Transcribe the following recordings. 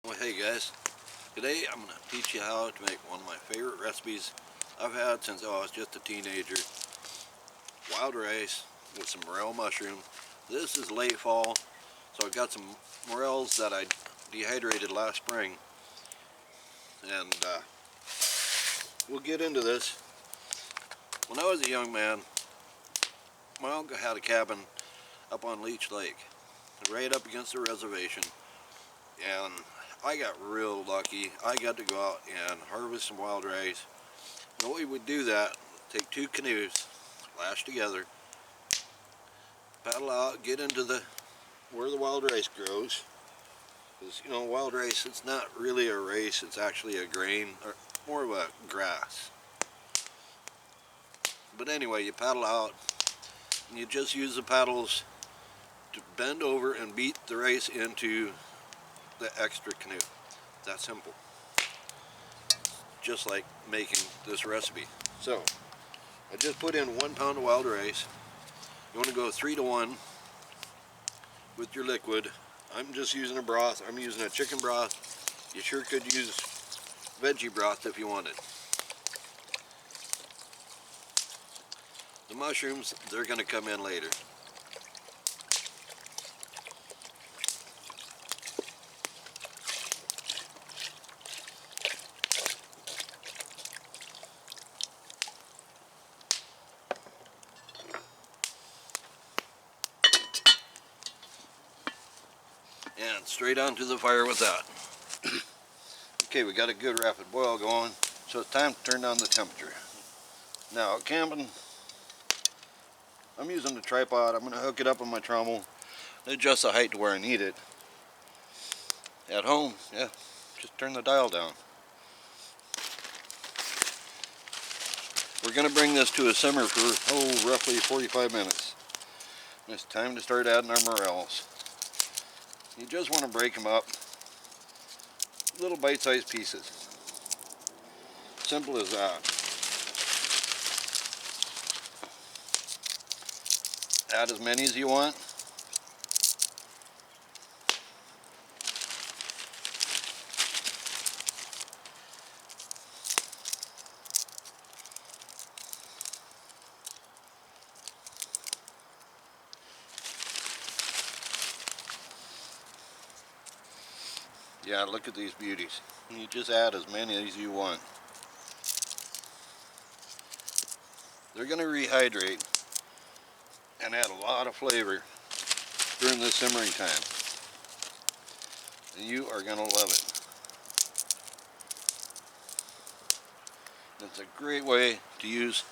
Well, hey guys, today I'm going to teach you how to make one of my favorite recipes I've had since I was just a teenager. Wild rice with some morel mushroom. This is late fall, so I've got some morels that I dehydrated last spring. And we'll get into this. When I was a young man, my uncle had a cabin up on Leech Lake, right up against the reservation. And I got real lucky. I got to go out and harvest some wild rice. And the way we do that, take two canoes, lash together, paddle out, get into where the wild rice grows. Because, wild rice, it's not really a rice, it's actually a grain, or more of a grass. But anyway, you paddle out, and you just use the paddles to bend over and beat the rice into the extra canoe. That simple. Just like making this recipe. So, I just put in 1 pound of wild rice. You want to go 3 to 1 with your liquid. I'm just using a broth. I'm using a chicken broth. You sure could use veggie broth if you wanted. The mushrooms, they're going to come in later. And straight onto the fire with that. Okay, we got a good rapid boil going, so it's time to turn down the temperature. Now, camping, I'm using the tripod. I'm going to hook it up on my trommel, adjust the height to where I need it. At home, yeah, just turn the dial down. We're going to bring this to a simmer for, roughly 45 minutes. It's time to start adding our morels. You just want to break them up, little bite-sized pieces. Simple as that. Add as many as you want. Yeah, look at these beauties. You just add as many as you want. They're going to rehydrate and add a lot of flavor during the simmering time. And you are going to love it. It's a great way to use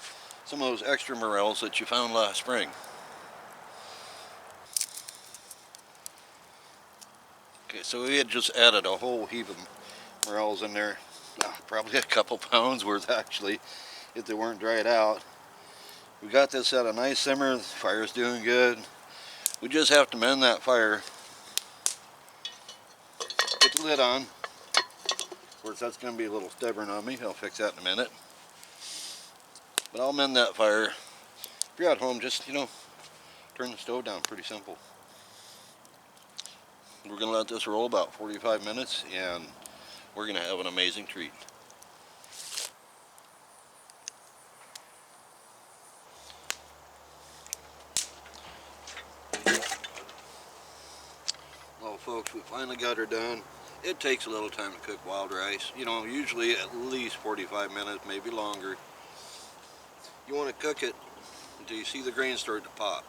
some of those extra morels that you found last spring. Okay, so we had just added a whole heap of morels in there. Probably a couple pounds worth actually, if they weren't dried out. We got this at a nice simmer. The fire's doing good. We just have to mend that fire. Put the lid on. Of course, that's going to be a little stubborn on me. I'll fix that in a minute. But I'll mend that fire. If you're at home, just, turn the stove down. Pretty simple. We're going to let this roll about 45 minutes, and we're going to have an amazing treat. Well, folks, we finally got her done. It takes a little time to cook wild rice. Usually at least 45 minutes, maybe longer. You want to cook it until you see the grains start to pop.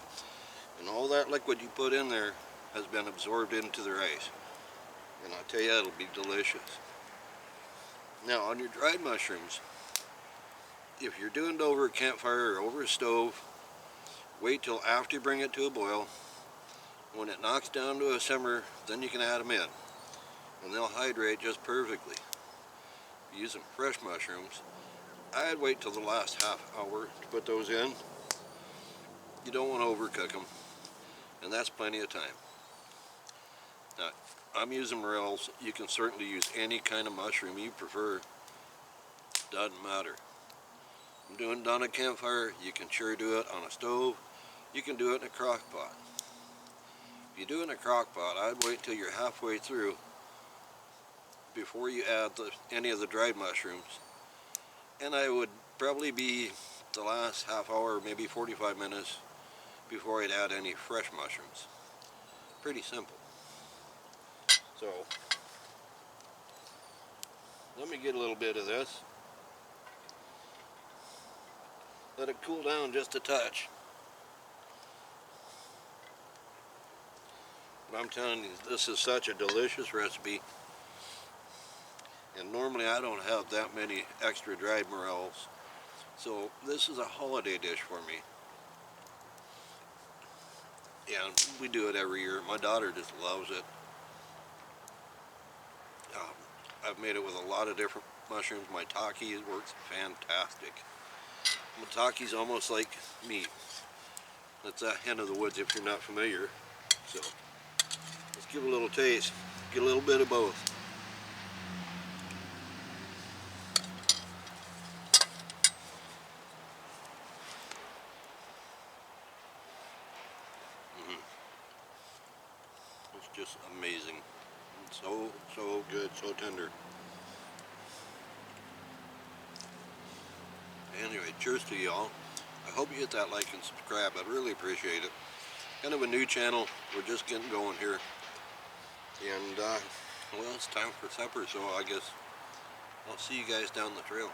And all that liquid you put in there has been absorbed into the rice. And I'll tell you, it'll be delicious. Now, on your dried mushrooms, if you're doing it over a campfire or over a stove, wait till after you bring it to a boil. When it knocks down to a simmer, then you can add them in. And they'll hydrate just perfectly. Using fresh mushrooms, I'd wait till the last half hour to put those in. You don't want to overcook them, and that's plenty of time. Now, I'm using morels. You can certainly use any kind of mushroom you prefer. Doesn't matter. I'm doing it on a campfire. You can sure do it on a stove. You can do it in a crock pot. If you do it in a crock pot, I'd wait till you're halfway through before you add any of the dried mushrooms. And I would probably be the last half hour, maybe 45 minutes before I'd add any fresh mushrooms. Pretty simple. So, let me get a little bit of this. Let it cool down just a touch. But I'm telling you, this is such a delicious recipe. And normally I don't have that many extra dried morels. So this is a holiday dish for me. And we do it every year. My daughter just loves it. I've made it with a lot of different mushrooms. Maitake works fantastic. Maitake's almost like meat. That's a hen of the woods if you're not familiar. So let's give it a little taste. Get a little bit of both. It's just amazing. It's so good, so tender. Anyway, cheers to y'all. I hope you hit that like and subscribe. I'd really appreciate it. Kind of a new channel. We're just getting going here. And, well, it's time for supper, so I guess I'll see you guys down the trail.